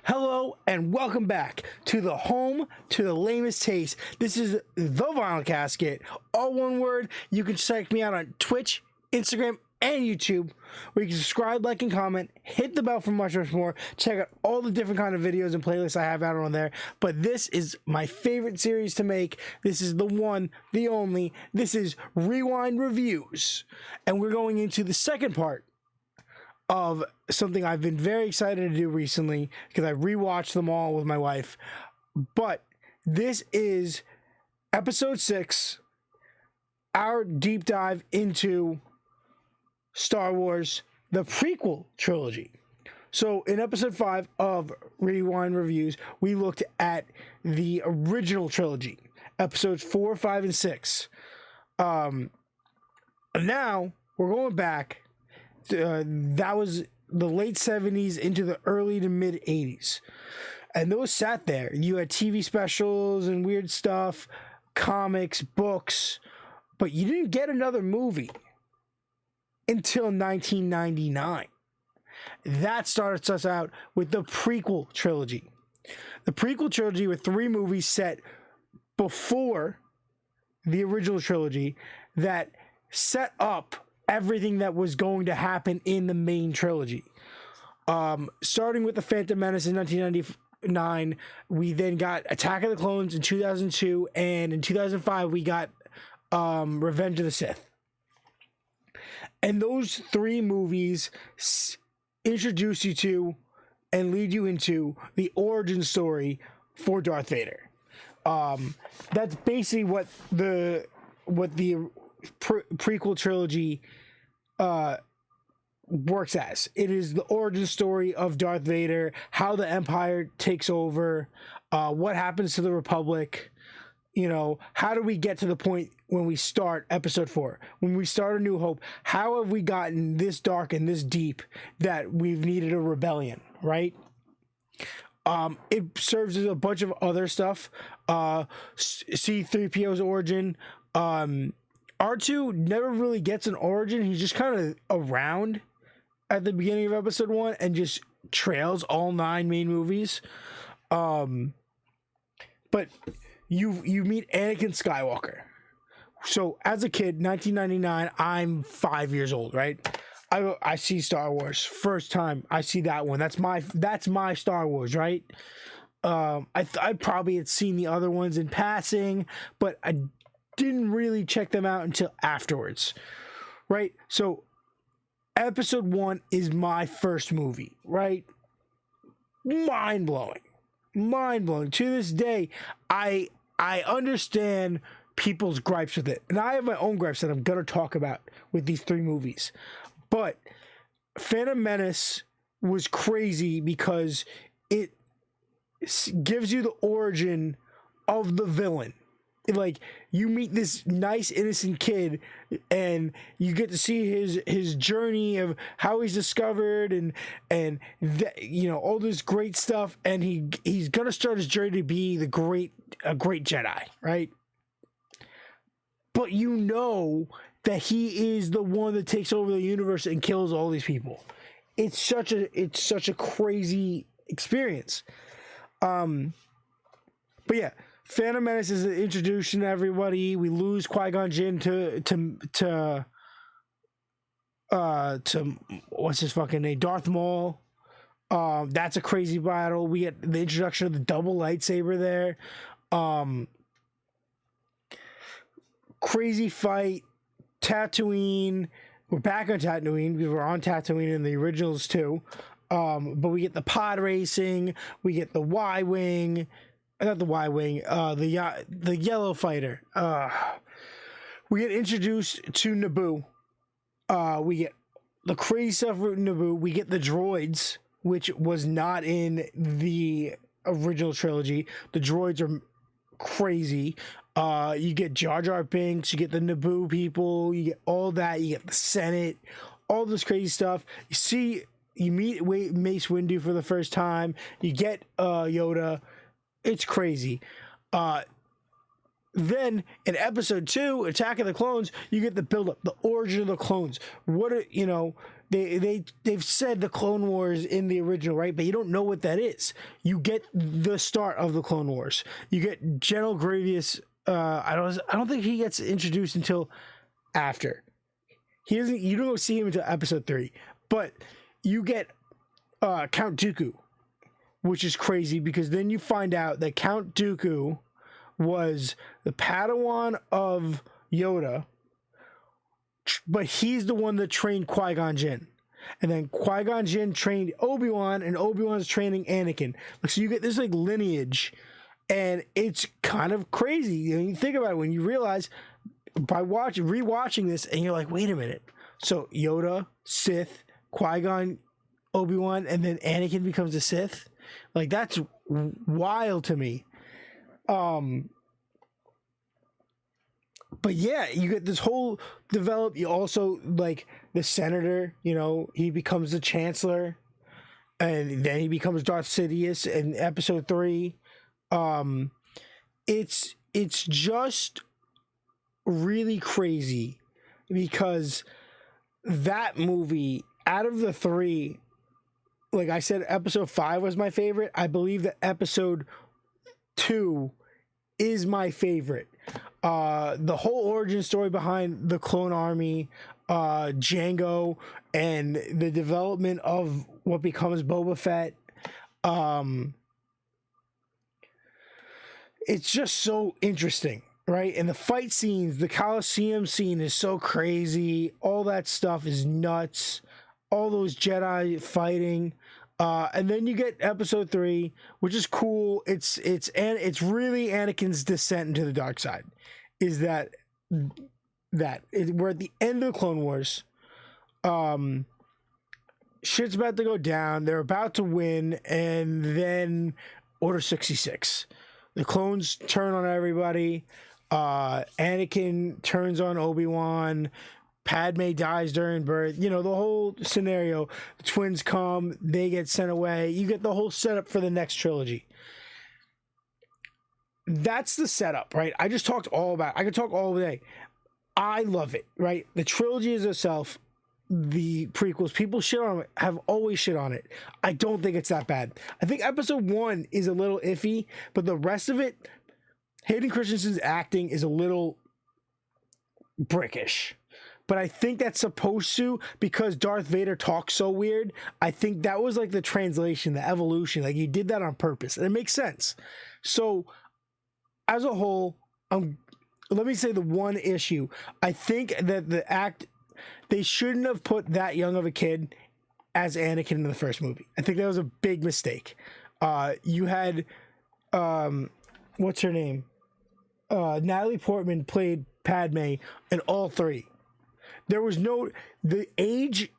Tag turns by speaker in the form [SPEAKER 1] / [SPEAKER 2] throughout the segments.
[SPEAKER 1] Hello and welcome back to the home to the lamest taste. This is the Vinyl Casket, all one word. You can check me out on Twitch, Instagram, and YouTube, where you can subscribe, like, and comment. Hit the bell for much more. Check out all the different kind of videos and playlists I have out on there. But this is my favorite series to make. This is the one, the only. This is Rewind Reviews, and we're going into the second part of something I've been very excited to do recently because I rewatched them all with my wife. But this is episode 6, our deep dive into Star Wars, the prequel trilogy. So in episode 5 of Rewind Reviews, we looked at the original trilogy, episodes 4, 5, and 6. Now we're going back. That was the late 70s into the early to mid 80s, and those sat there. You had TV specials and weird stuff, comics, books, but you didn't get another movie until 1999. That starts us out with the prequel trilogy. The prequel trilogy were 3 movies set before the original trilogy that set up everything that was going to happen in the main trilogy. Starting with The Phantom Menace in 1999, we then got Attack of the Clones in 2002, and in 2005 we got Revenge of the Sith. And those 3 movies introduce you to and lead you into the origin story for Darth Vader. That's basically what the prequel trilogy works as. It is the origin story of Darth Vader, how the Empire takes over, what happens to the Republic, how do we get to the point when we start episode 4, when we start A New Hope. How have we gotten this dark and this deep that we've needed a rebellion, right? It serves as a bunch of other stuff. C-3PO's origin. R2 never really gets an origin. He's just kind of around at the beginning of episode 1 and just trails all 9 main movies. But you meet Anakin Skywalker. So as a kid, 1999, I'm 5 years old, right? I see Star Wars first time. I see that one. That's my Star Wars, right? I probably had seen the other ones in passing, but I didn't really check them out until afterwards, right? So episode 1 is my first movie, right? Mind-blowing. To this day, I understand people's gripes with it, and I have my own gripes that I'm gonna talk about with these 3 movies. But Phantom Menace was crazy because it gives you the origin of the villain. Like, you meet this nice innocent kid and you get to see his journey of how he's discovered and all this great stuff, and he's gonna start his journey to be a great Jedi, right? But that he is the one that takes over the universe and kills all these people. It's such a crazy experience. But yeah, Phantom Menace is an introduction to everybody. We lose Qui-Gon Jinn to what's his fucking name? Darth Maul. That's a crazy battle. We get the introduction of the double lightsaber there. Crazy fight. Tatooine. We're back on Tatooine because we're on Tatooine in the originals too. But we get the pod racing. We get the Y-wing. Not the Y-wing, the yellow fighter. We get introduced to Naboo. We get the crazy stuff with Naboo. We get the droids, which was not in the original trilogy. The droids are crazy. You get Jar Jar Binks, you get the Naboo people, you get all that, you get the Senate, all this crazy stuff. You meet Mace Windu for the first time. You get Yoda. It's crazy. Then in episode 2, Attack of the Clones, you get the build-up, the origin of the clones. What are, you know, they've said the Clone Wars in the original, right? But you don't know what that is. You get the start of the Clone Wars. You get General Grievous. I don't think he gets introduced until after. He doesn't. You don't see him until episode 3. But you get Count Dooku, which is crazy because then you find out that Count Dooku was the Padawan of Yoda, but he's the one that trained Qui-Gon Jinn. And then Qui-Gon Jinn trained Obi-Wan, and Obi-Wan's training Anakin. So you get this like lineage, and it's kind of crazy. You think about it when you realize by rewatching this, and you're like, wait a minute. So Yoda, Sith, Qui-Gon, Obi-Wan, and then Anakin becomes a Sith. Like, that's wild to me. But yeah, you get this whole develop. You also like the senator, you know, he becomes the chancellor, and then he becomes Darth Sidious in episode 3. It's just really crazy because that movie, out of the 3, like I said, episode 5 was my favorite. I believe that episode 2 is my favorite. The whole origin story behind the clone army, Jango, and the development of what becomes Boba Fett. It's just so interesting, right? And the fight scenes, the Coliseum scene is so crazy. All that stuff is nuts. All those Jedi fighting. And then you get episode 3, which is cool. It's really Anakin's descent into the dark side. We're at the end of the Clone Wars. Shit's about to go down. They're about to win, and then Order 66. The clones turn on everybody. Anakin turns on Obi-Wan. Padme dies during birth. You know, the whole scenario. The twins come, they get sent away. You get the whole setup for the next trilogy. That's the setup, right? I could talk all day. I love it, right? The trilogy is itself, the prequels, people shit on it, have always shit on it. I don't think it's that bad. I think episode 1 is a little iffy, but the rest of it, Hayden Christensen's acting is a little brickish. But I think that's supposed to, because Darth Vader talks so weird. I think that was like the translation, the evolution. Like, you did that on purpose, and it makes sense. So, as a whole, let me say the one issue. I think that they shouldn't have put that young of a kid as Anakin in the first movie. I think that was a big mistake. You had, what's her name? Natalie Portman played Padme in all 3. There was the age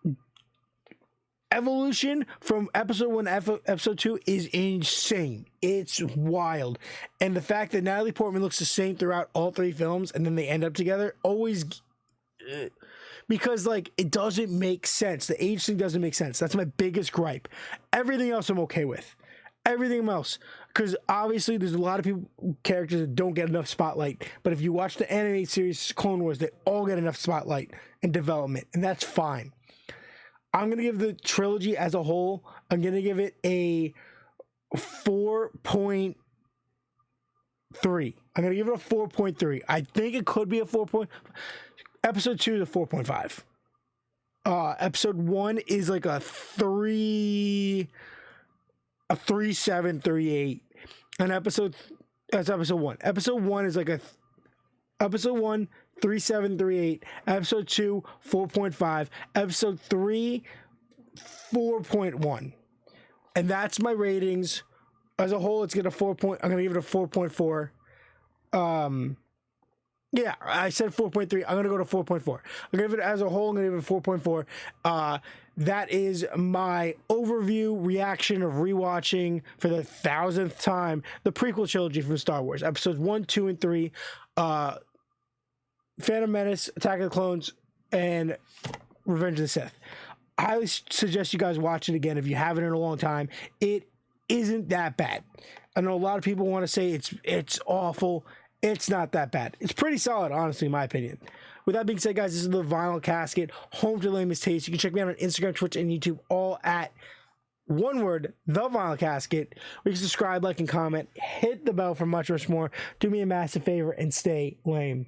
[SPEAKER 1] evolution from episode 1 to episode 2 is insane. It's wild. And the fact that Natalie Portman looks the same throughout all 3 films and then they end up together always, because like it doesn't make sense. The age thing doesn't make sense. That's my biggest gripe. Everything else I'm okay with. Everything else, because obviously there's a lot of characters that don't get enough spotlight, but if you watch the animated series Clone Wars, they all get enough spotlight and development, and that's fine. I'm going to give the trilogy as a whole, I'm going to give it a 4.3. I'm going to give it a 4.3. I think it could be a 4. Episode 2 is a 4.5. Episode 1 is like a 3... a 3.7, 3.8. And that's episode 1. Episode 1 is like episode 1, 3.7, 3.8. Episode 2, 4.5. Episode 3, 4.1. And that's my ratings. As a whole, I'm gonna give it a 4.4. Yeah, I said 4.3. I'm gonna go to 4.4. I'll give it as a whole. I'm gonna give it a 4.4. That is my overview reaction of rewatching for the 1,000th time the prequel trilogy from Star Wars, episodes 1, 2, and 3, Phantom Menace, Attack of the Clones, and Revenge of the Sith. I highly suggest you guys watch it again if you haven't in a long time. It isn't that bad. I know a lot of people want to say it's awful. It's not that bad. It's pretty solid, honestly, in my opinion. With that being said, guys, this is the Vinyl Casket, home to the lamest taste. You can check me out on Instagram, Twitch, and YouTube, all at one word, the Vinyl Casket. We can subscribe, like, and comment. Hit the bell for much, much more. Do me a massive favor and stay lame.